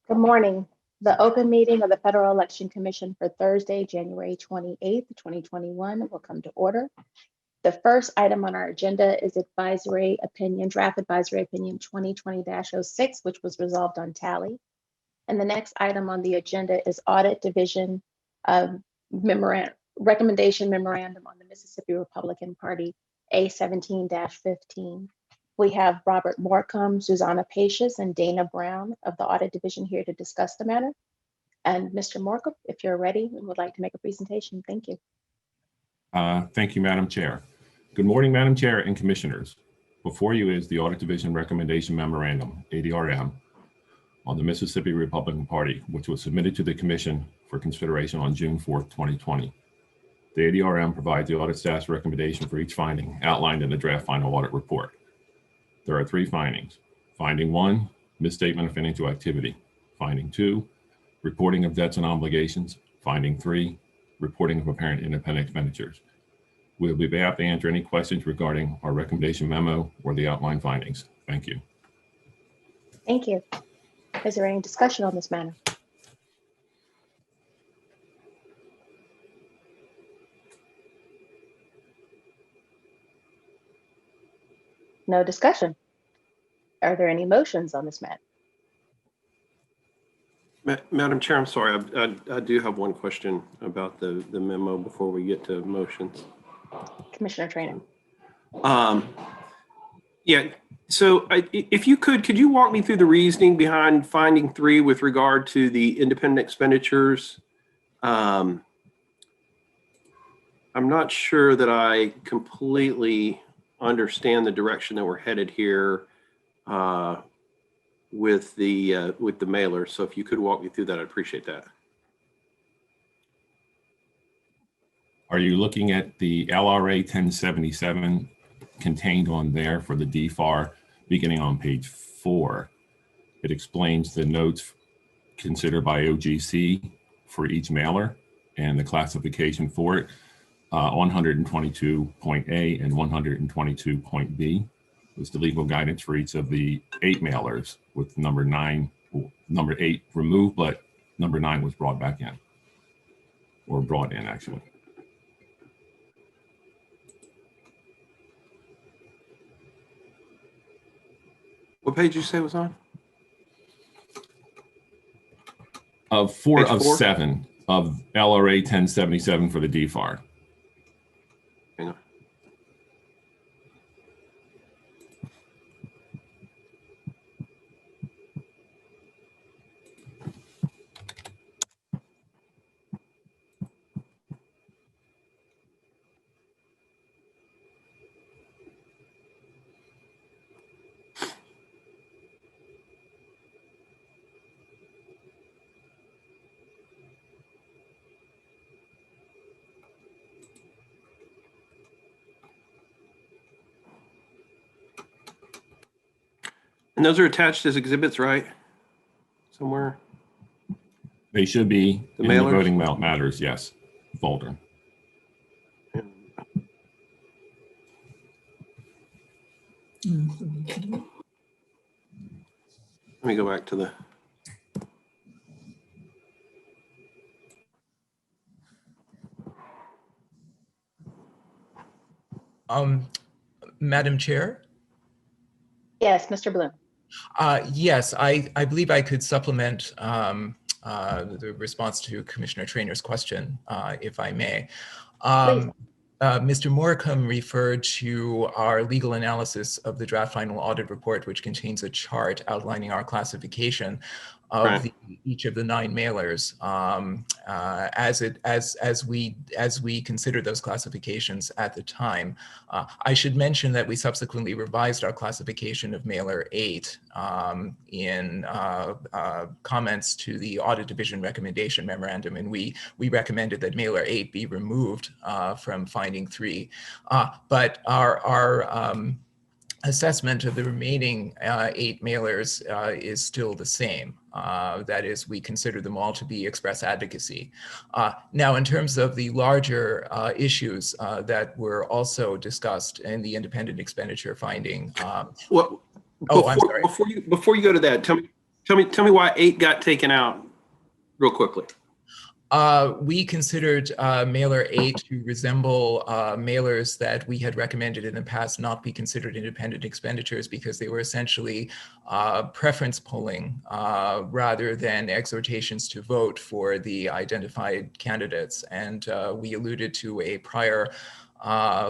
Good morning. The open meeting of the Federal Election Commission for Thursday, January 28th, 2021 will come to order. The first item on our agenda is advisory opinion, draft advisory opinion 2020-06, which was resolved on tally. And the next item on the agenda is audit division recommendation memorandum on the Mississippi Republican Party A17-15. We have Robert Morcom, Susanna Pacious, and Dana Brown of the Audit Division here to discuss the matter. And Mr. Morcom, if you're ready and would like to make a presentation, thank you. Thank you, Madam Chair. Good morning, Madam Chair and Commissioners. Before you is the Audit Division Recommendation Memorandum, ADRM, on the Mississippi Republican Party, which was submitted to the Commission for consideration on June 4th, 2020. The ADRM provides the audit staff's recommendation for each finding outlined in the draft final audit report. There are 3 findings. Finding 1, misstatement of financial activity. Finding 2, reporting of debts and obligations. Finding 3, reporting of apparent independent expenditures. We'll be happy to answer any questions regarding our recommendation memo or the outline findings. Thank you. Thank you. Is there any discussion on this matter? No discussion. Are there any motions on this matter? Madam Chair, I'm sorry, I do have one question about the memo before we get to motions. Commissioner Trainer. Yeah, so if you could you walk me through the reasoning behind finding 3 with regard to the independent expenditures? I'm not sure that I completely understand the direction that we're headed here with the mailer. So if you could walk me through that, I'd appreciate that. Are you looking at the LRA 1077 contained on there for the DFAR beginning on page 4? It explains the notes considered by OGC for each mailer and the classification for it. 122.A and 122.B was the legal guidance for each of the 8 mailers, with number 8 removed, but number 9 was brought back in, or brought in actually. What page did you say it was on? 4 of 7 of LRA 1077 for the DFAR. Hang on. And those are attached as exhibits, right? Somewhere. They should be The in the mailers? voting matters, yes, folder. Let me go back to the. Madam Chair? Yes, Mr. Bloom. Yes, I believe I could supplement the response to Commissioner Trainer's question, if I may. Mr. Morcom referred to our legal analysis of the draft final audit report, which contains a chart outlining our classification of each of the 9 mailers as we consider those classifications at the time. I should mention that we subsequently revised our classification of mailer 8 in comments to the Audit Division recommendation memorandum, and we recommended that mailer 8 be removed from finding 3. But our assessment of the remaining 8 mailers is still the same. That is, we consider them all to be express advocacy. Now, in terms of the larger issues that were also discussed in the independent expenditure finding. Well, I'm sorry. Before you go to that, tell me Tell me why 8 got taken out real quickly. We considered mailer 8 to resemble mailers that we had recommended in the past not be considered independent expenditures because they were essentially preference polling rather than exhortations to vote for the identified candidates. And we alluded to a prior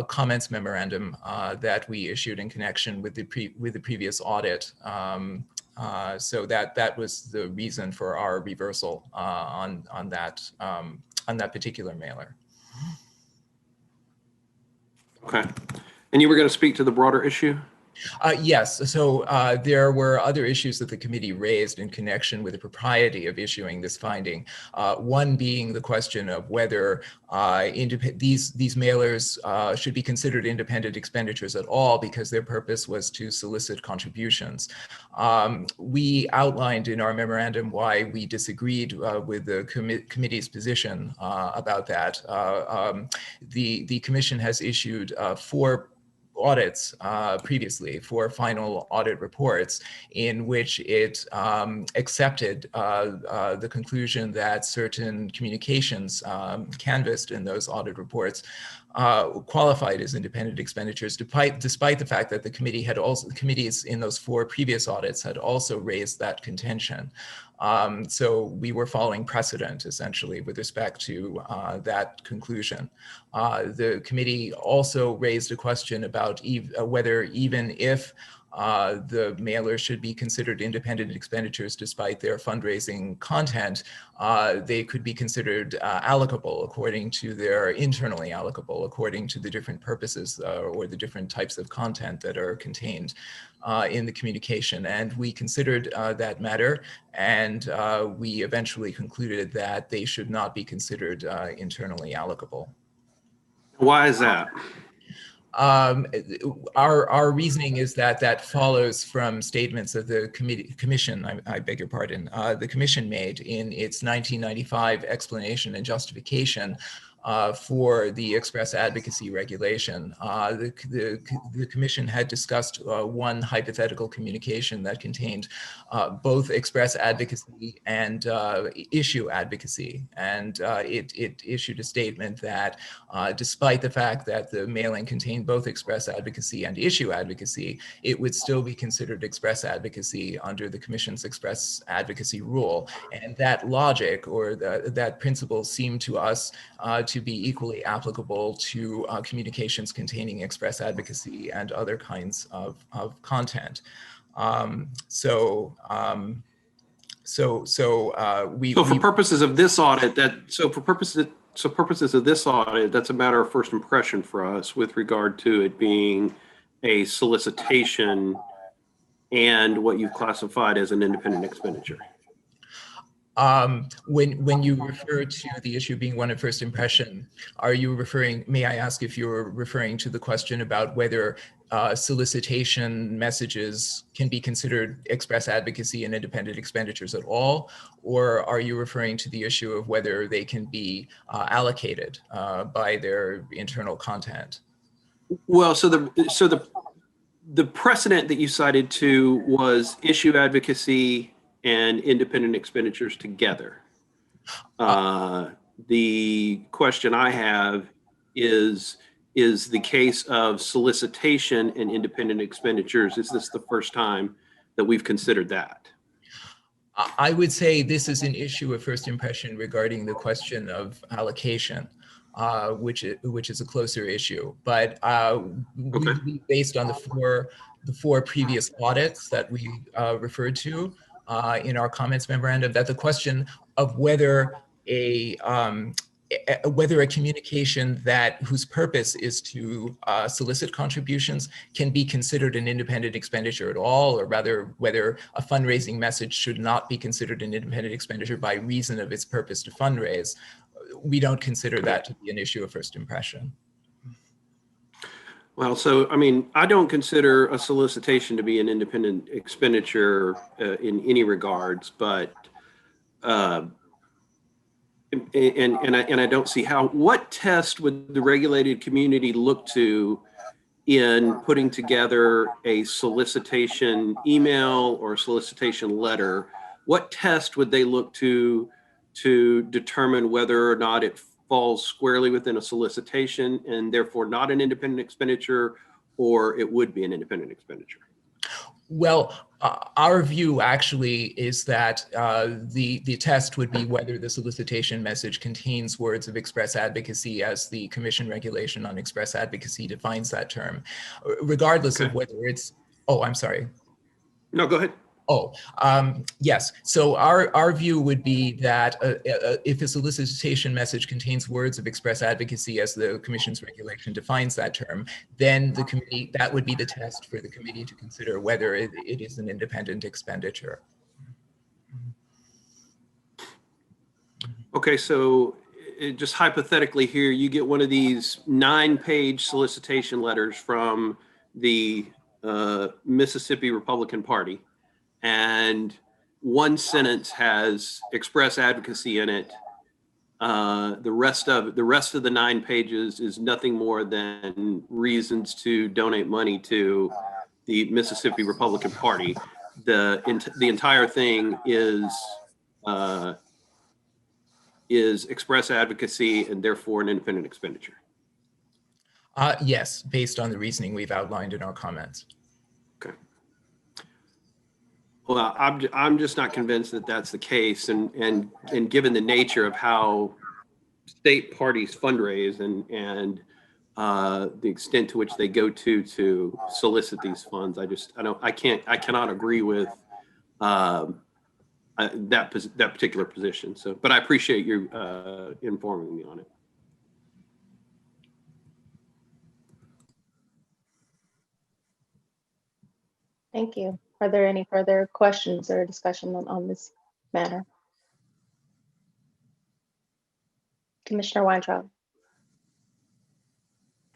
comments memorandum that we issued in connection with the previous audit. So that was the reason for our reversal on that particular mailer. Okay. And you were going to speak to the broader issue? Yes, so there were other issues that the committee raised in connection with the propriety of issuing this finding. One being the question of whether these mailers should be considered independent expenditures at all because their purpose was to solicit contributions. We outlined in our memorandum why we disagreed with the committee's position about that. The commission has issued 4 audits previously, 4 final audit reports in which it accepted the conclusion that certain communications canvassed in those audit reports qualified as independent expenditures, despite the fact that the committees in those 4 previous audits had also raised that contention. So we were following precedent essentially with respect to that conclusion. The committee also raised a question about whether even if the mailer should be considered independent expenditures despite their fundraising content, they could be considered allocable according to their internally allocable according to the different purposes or the different types of content that are contained in the communication. And we considered that matter, and we eventually concluded that they should not be considered internally allocable. Why is that? Our reasoning is that follows from statements that the commission, I beg your pardon, the commission made in its 1995 explanation and justification for the express advocacy regulation. The commission had discussed one hypothetical communication that contained both express advocacy and issue advocacy. And it issued a statement that despite the fact that the mailing contained both express advocacy and issue advocacy, it would still be considered express advocacy under the commission's express advocacy rule. And that logic or that principle seemed to us to be equally applicable to communications containing express advocacy and other kinds of content. So for purposes of this audit, that's a matter of first impression for us with regard to it being a solicitation and what you've classified as an independent expenditure. When you refer to the issue being one of first impression, are you referring, may I ask if you're referring to the question about whether solicitation messages can be considered express advocacy and independent expenditures at all, or are you referring to the issue of whether they can be allocated by their internal content? Well, so the precedent that you cited to was issue advocacy and independent expenditures together. The question I have is the case of solicitation and independent expenditures, is this the first time that we've considered that? I would say this is an issue of first impression regarding the question of allocation, which is a closer issue. But we, based on the four previous audits that we referred to, in our comments memorandum, that the question of whether a communication whose purpose is to solicit contributions can be considered an independent expenditure at all, or rather whether a fundraising message should not be considered an independent expenditure by reason of its purpose to fundraise, we don't consider that to be an issue of first impression. Well, so, I mean, I don't consider a solicitation to be an independent expenditure in any regards, but, and I don't see how, what test would the regulated community look to in putting together a solicitation email or solicitation letter what test would they look to determine whether or not it falls squarely within a solicitation and therefore not an independent expenditure, or it would be an independent expenditure? Well, our view actually is that the test would be whether the solicitation message contains words of express advocacy, as the Commission regulation on express advocacy defines that term, regardless of whether it's, oh, I'm sorry. No, go ahead. Oh, yes. So our view would be that if a solicitation message contains words of express advocacy, as the Commission's regulation defines that term, then the committee, that would be the test for the committee to consider whether it is an independent expenditure. Okay, so just hypothetically here, you get one of these 9-page solicitation letters from the Mississippi Republican Party, and one sentence has express advocacy in it. The rest of the 9 pages is nothing more than reasons to donate money to the Mississippi Republican Party. The entire thing is express advocacy and therefore an independent expenditure. Yes, based on the reasoning we've outlined in our comments. Okay. Well, I'm just not convinced that that's the case, and given the nature of how state parties fundraise and the extent to which they go to solicit these funds, I cannot agree with that particular position. So, but I appreciate you informing me on it. Thank you. Are there any further questions or discussion on this matter? Commissioner Weintraub.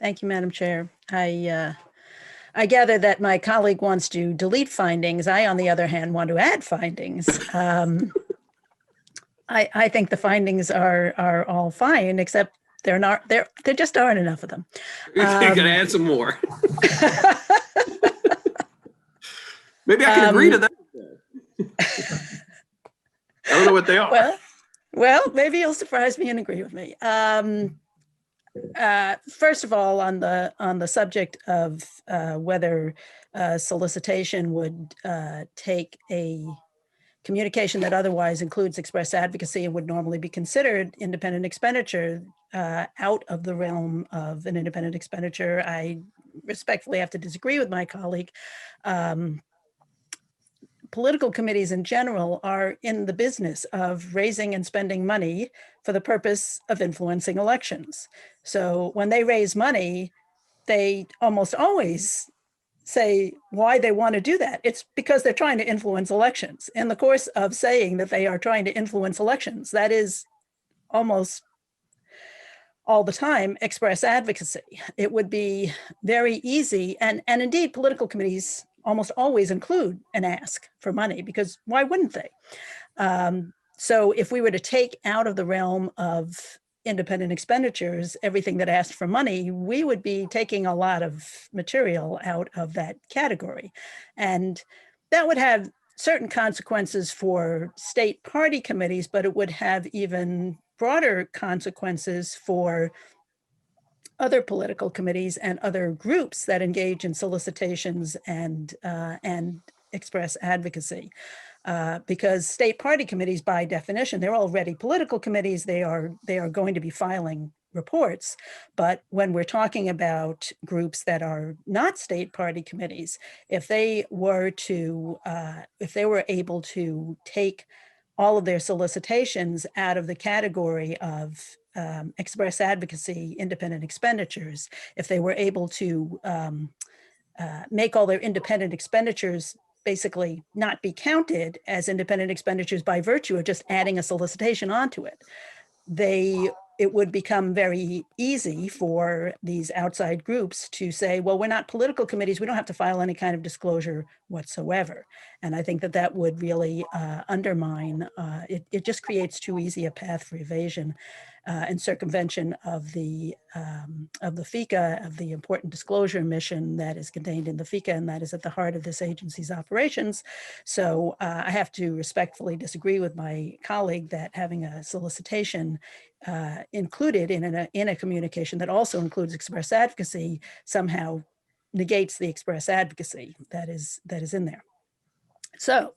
Thank you, Madam Chair. I gather that my colleague wants to delete findings. I, on the other hand, want to add findings. I think the findings are all fine, except there just aren't enough of them. You're gonna add some more. Maybe I can agree to that. I don't know what they are. Well, maybe you'll surprise me and agree with me. First of all, on the subject of whether solicitation would take a communication that otherwise includes express advocacy and would normally be considered independent expenditure out of the realm of an independent expenditure, I respectfully have to disagree with my colleague. Political committees in general are in the business of raising and spending money for the purpose of influencing elections. So when they raise money, they almost always say why they want to do that. It's because they're trying to influence elections. In the course of saying that they are trying to influence elections, that is almost all the time express advocacy. It would be very easy, and indeed political committees almost always include an ask for money, because why wouldn't they? So if we were to take out of the realm of independent expenditures everything that asked for money, we would be taking a lot of material out of that category. And that would have certain consequences for state party committees, but it would have even broader consequences for other political committees and other groups that engage in solicitations and express advocacy. Because state party committees, by definition, they're already political committees. They are going to be filing reports. But when we're talking about groups that are not state party committees, if they were able to take all of their solicitations out of the category of express advocacy, independent expenditures, if they were able to make all their independent expenditures basically not be counted as independent expenditures by virtue of just adding a solicitation onto it, it would become very easy for these outside groups to say, well, we're not political committees, we don't have to file any kind of disclosure whatsoever. And I think that would really undermine, it just creates too easy a path for evasion. and circumvention of the FICA, of the important disclosure mission that is contained in the FICA, and that is at the heart of this agency's operations. So I have to respectfully disagree with my colleague that having a solicitation included in a communication that also includes express advocacy somehow negates the express advocacy that is in there. So,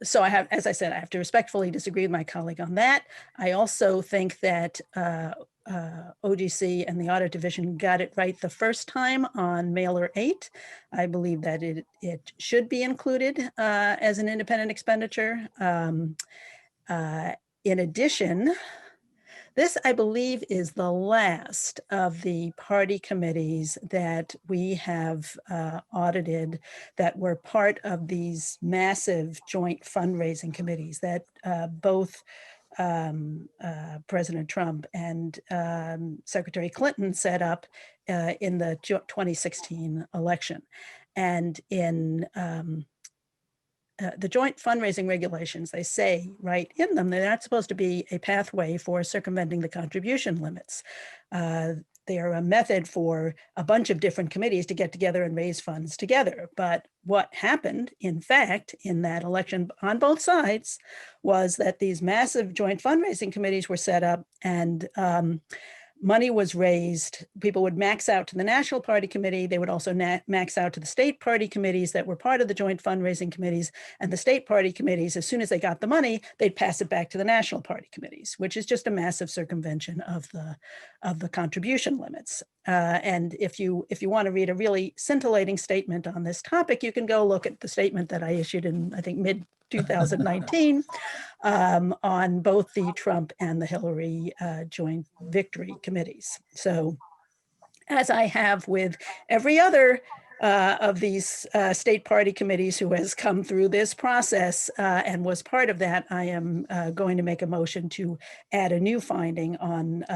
so I have, as I said, I have to respectfully disagree with my colleague on that. I also think that OGC and the Audit Division got it right the first time on Mailer 8. I believe that it should be included as an independent expenditure. In addition, this, I believe, is the last of the party committees that we have audited that were part of these massive joint fundraising committees that both President Trump and Secretary Clinton set up in the 2016 election. And in the joint fundraising regulations, they say right in them, they're not supposed to be a pathway for circumventing the contribution limits. They are a method for a bunch of different committees to get together and raise funds together. But what happened, in fact, in that election on both sides was that these massive joint fundraising committees were set up, and money was raised. People would max out to the National Party Committee. They would also max out to the state party committees that were part of the joint fundraising committees. And the state party committees, as soon as they got the money, they'd pass it back to the National Party committees, which is just a massive circumvention of the contribution limits. And if you want to read a really scintillating statement on this topic, you can go look at the statement that I issued in, I think, mid-2019 on both the Trump and the Hillary joint victory committees. So as I have with every other of these state party committees who has come through this process and was part of that, I am going to make a motion to add a new finding on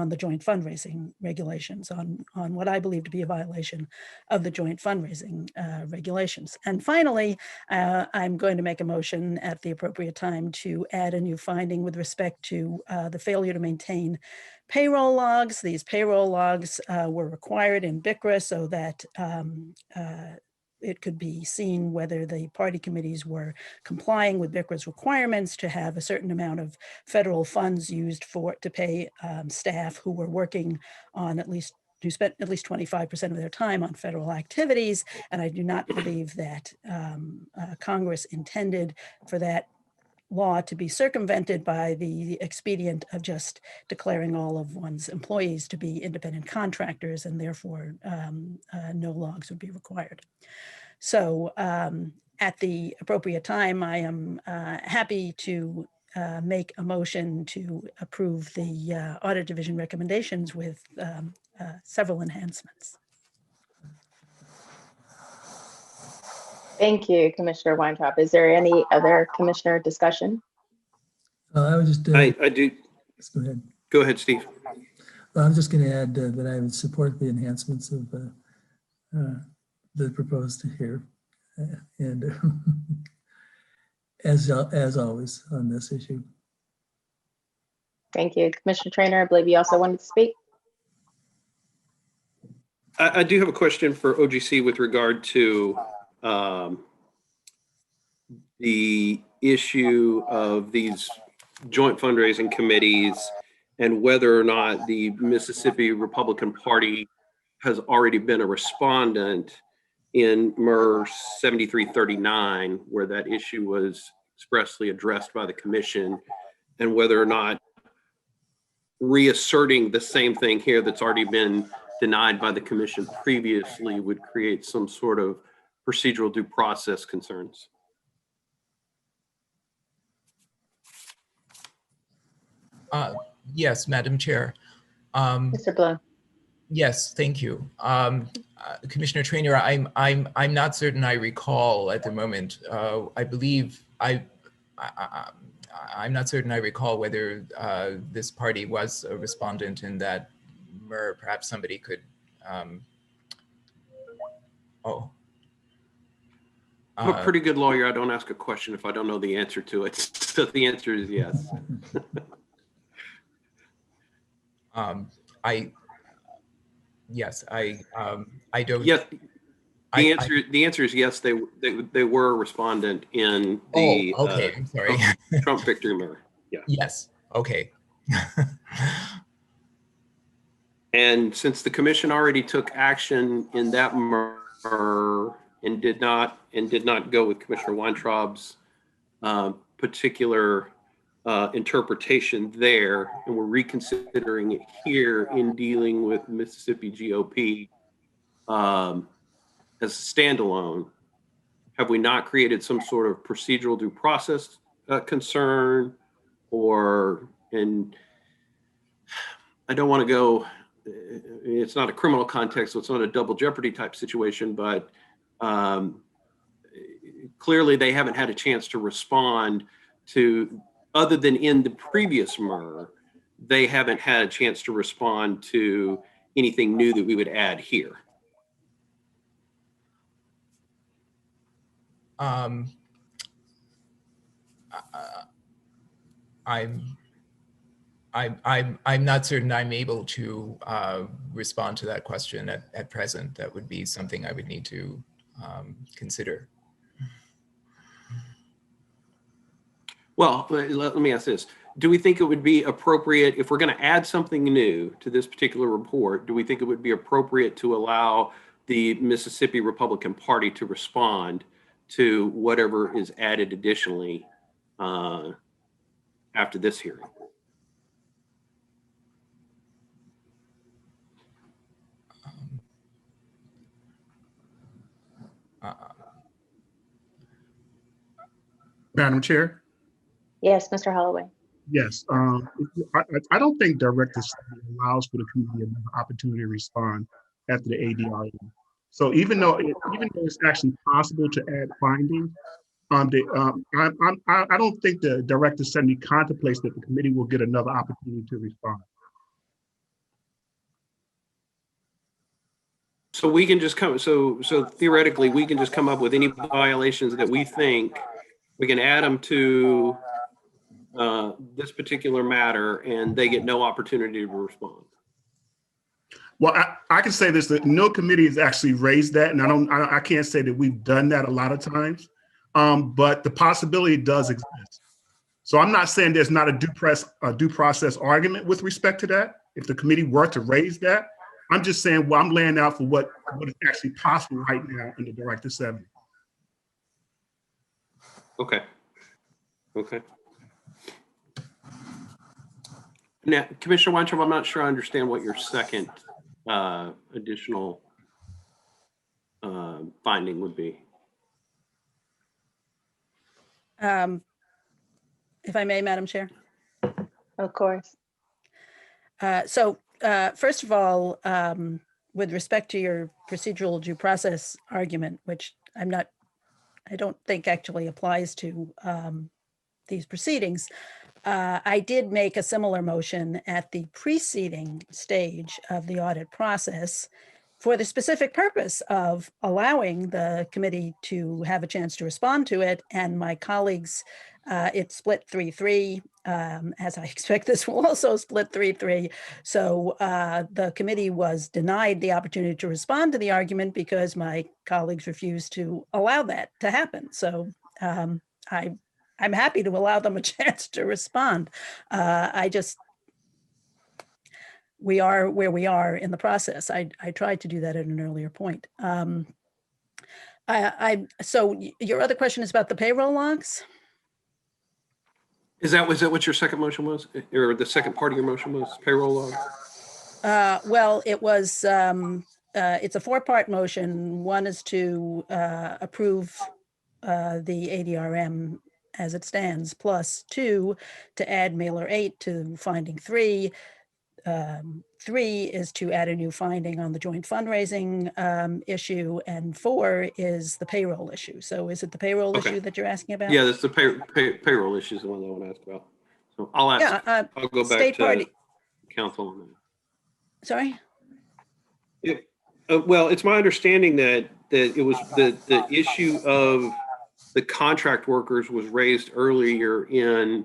the joint fundraising regulations, on what I believe to be a violation of the joint fundraising regulations. And finally, I'm going to make a motion at the appropriate time to add a new finding with respect to the failure to maintain payroll logs. These payroll logs were required in BICRA so that it could be seen whether the party committees were complying with BICRA's requirements to have a certain amount of federal funds used to pay staff who were working on who spent at least 25% of their time on federal activities. And I do not believe that Congress intended for that law to be circumvented by the expedient of just declaring all of one's employees to be independent contractors, and therefore no logs would be required. So at the appropriate time, I am happy to make a motion to approve the Audit Division recommendations with several enhancements. Thank you, Commissioner Weintraub. Is there any other commissioner discussion? I would just. I do. Go ahead. Go ahead, Steve. Well, I'm just going to add that I would support the enhancements of the proposed here, and as always on this issue. Thank you, Commissioner Trainer. I believe you also wanted to speak. I do have a question for OGC with regard to the issue of these joint fundraising committees and whether or not the Mississippi Republican Party has already been a respondent in MER 7339, where that issue was expressly addressed by the commission, and whether or not reasserting the same thing here that's already been denied by the commission previously would create some sort of procedural due process concerns. Yes, Madam Chair. Mr. Bloom. Yes, thank you. Commissioner Trainer, I'm not certain I recall at the moment. I believe I'm not certain I recall whether this party was a respondent in that MER. Perhaps somebody could. I'm a pretty good lawyer. I don't ask a question if I don't know the answer to it. So the answer is yes. Yes, I don't. Yes, I, the answer is yes. They were a respondent in the okay. I'm sorry. Trump victory mirror. Yeah. Yes. Okay. And since the commission already took action in that mirror and did not go with Commissioner Weintraub's particular interpretation there, and we're reconsidering it here in dealing with Mississippi GOP as a standalone, have we not created some sort of procedural due process concern, or, and I don't want to go, it's not a criminal context, so it's not a double jeopardy type situation, but clearly they haven't had a chance to respond to, other than in the previous MRR, they haven't had a chance to respond to anything new that we would add here. I'm not certain I'm able to respond to that question at present. That would be something I would need to consider. Well, let me ask this. Do we think it would be appropriate, if we're going to add something new to this particular report, do we think it would be appropriate to allow the Mississippi Republican Party to respond to whatever is added additionally after this hearing? Madam Chair? Yes, Mr. Holloway. Yes. I don't think direct assembly allows for the committee an opportunity to respond after the ADRM. So even though it's actually possible to add findings, I don't think the direct assembly contemplates that the committee will get another opportunity to respond. So we can just come, so theoretically, we can just come up with any violations that we think, we can add them to this particular matter, and they get no opportunity to respond. Well, I can say this, that no committee has actually raised that, and I can't say that we've done that a lot of times, but the possibility does exist. So I'm not saying there's not a due process argument with respect to that. If the committee were to raise that, I'm just saying, well, I'm laying out for what is actually possible right now in the Direct Assembly. Okay. Okay. Now, Commissioner Weintraub, I'm not sure I understand what your second additional finding would be. If I may, Madam Chair. Of course. First of all, with respect to your procedural due process argument, which I don't think actually applies to these proceedings, I did make a similar motion at the preceding stage of the audit process for the specific purpose of allowing the committee to have a chance to respond to it. And my colleagues, it split 3-3, as I expect this will also split 3-3. So the committee was denied the opportunity to respond to the argument because my colleagues refused to allow that to happen. So I'm happy to allow them a chance to respond. We are where we are in the process. I tried to do that at an earlier point. So your other question is about the payroll logs? Was that what your second motion was? Or the second part of your motion was payroll log? Well, it was, it's a 4-part motion. One is to approve the ADRM as it stands, plus 2 to add mailer 8 to finding 3. 3 is to add a new finding on the joint fundraising issue, and 4 is the payroll issue. So is it the payroll issue that you're asking about? Yeah, that's the payroll issue is the one I want to ask about. So I'll ask. Yeah, I'll go back to counsel on that. Sorry? Yeah. Well, it's my understanding that it was the issue of the contract workers was raised earlier in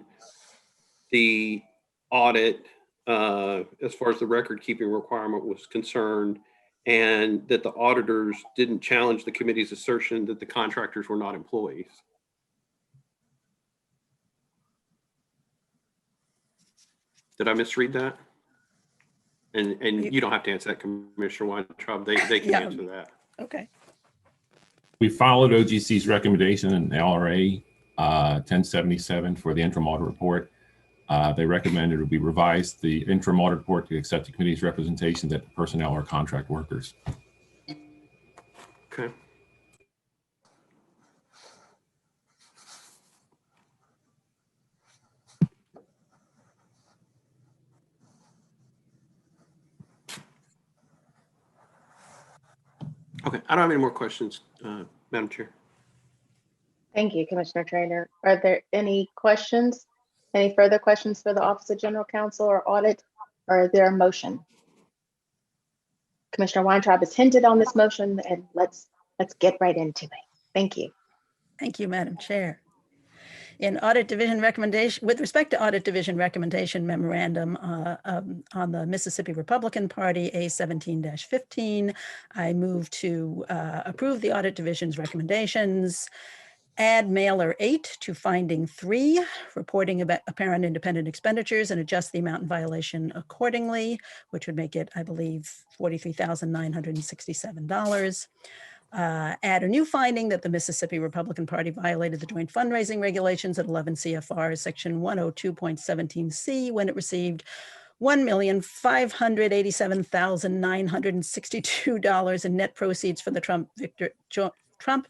the audit as far as the record keeping requirement was concerned, and that the auditors didn't challenge the committee's assertion that the contractors were not employees. Did I misread that? And you don't have to answer that, Commissioner Weintraub. They can Yeah. answer that. Okay. We followed OGC's recommendation in LRA 1077 for the Intermodal Report. They recommended we revise the Intermodal Report to accept the committee's representation that the personnel are contract workers. Okay. Okay, I don't have any more questions, Madam Chair. Thank you, Commissioner Trainer. Are there any questions? Any further questions for the Office of General Counsel or Audit? Or is there a motion? Commissioner Weintraub has hinted on this motion, and let's get right into it. Thank you. Thank you, Madam Chair. In Audit Division recommendation, with respect to Audit Division recommendation memorandum on the Mississippi Republican Party A17-15, I move to approve the Audit Division's recommendations, add mailer 8 to finding 3, reporting about apparent independent expenditures, and adjust the amount in violation accordingly, which would make it, I believe, $43,967. Add a new finding that the Mississippi Republican Party violated the joint fundraising regulations at 11 CFR section 102.17C when it received $1,587,962 in net proceeds from the Trump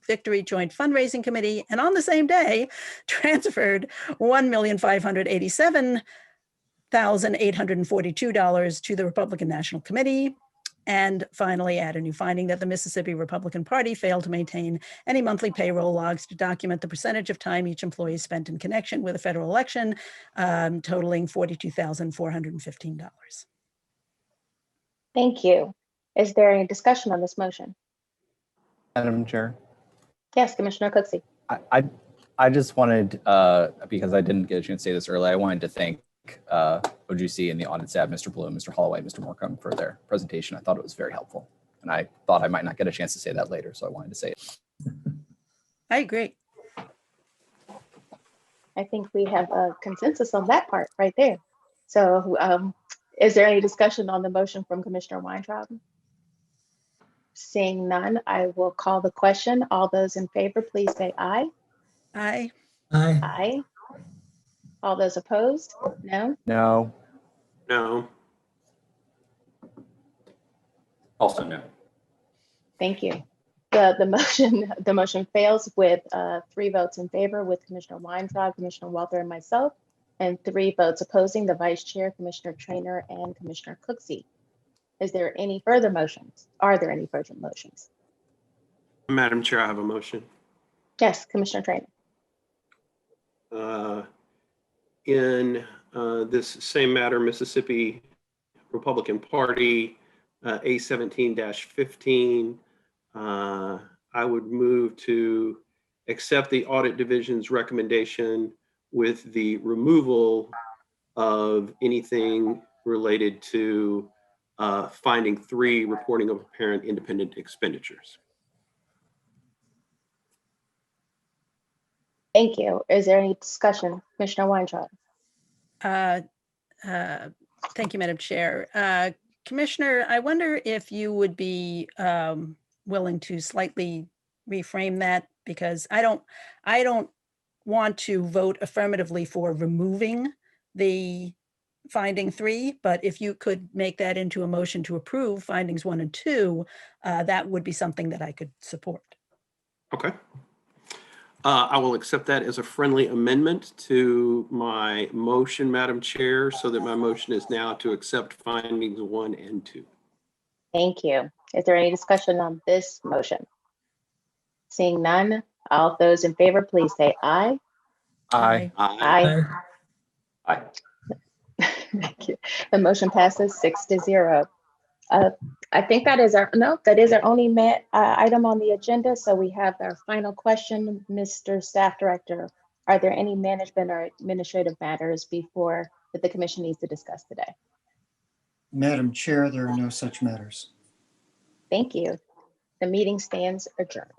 Victory Joint Fundraising Committee, and on the same day transferred $1,587,842 to the Republican National Committee. And finally, add a new finding that the Mississippi Republican Party failed to maintain any monthly payroll logs to document the percentage of time each employee spent in connection with a federal election, totaling $42,415. Thank you. Is there any discussion on this motion? Madam Chair, Yes, Commissioner Cooksey. I just wanted, because I didn't get a chance to say this earlier, I wanted to thank OGC and the audit staff, Mr. Bloom, Mr. Holloway, Mr. Morecambe, for their presentation. I thought it was very helpful. And I thought I might not get a chance to say that later, so I wanted to say it. I agree. I think we have a consensus on that part right there. So is there any discussion on the motion from Commissioner Weintraub? Seeing none, I will call the question. All those in favor, please say aye. Aye. Aye. Aye. All those opposed? No? No. No. Also no. Thank you. The motion fails with 3 votes in favor with Commissioner Weintraub, Commissioner Walter, and myself, and 3 votes opposing, the Vice Chair, Commissioner Trainer, and Commissioner Cooksey. Is there any further motions? Are there any further motions? Madam Chair, I have a motion. Yes, Commissioner Trainer. In this same matter, Mississippi Republican Party, A17-15, I would move to accept the Audit Division's recommendation with the removal of anything related to finding 3, reporting of apparent independent expenditures. Thank you. Is there any discussion? Commissioner Weintraub. Thank you, Madam Chair. Commissioner, I wonder if you would be willing to slightly reframe that, because I don't want to vote affirmatively for removing the finding 3, but if you could make that into a motion to approve findings 1 and 2, that would be something that I could support. Okay. I will accept that as a friendly amendment to my motion, Madam Chair, so that my motion is now to accept findings 1 and 2. Thank you. Is there any discussion on this motion? Seeing none, all those in favor, please say aye. Aye. Aye. Aye. Thank you. The motion passes 6-0. I think that is our only item on the agenda. So we have our final question, Mr. Staff Director. Are there any management or administrative matters before that the commission needs to discuss today? Madam Chair, there are no such matters. Thank you. The meeting stands adjourned.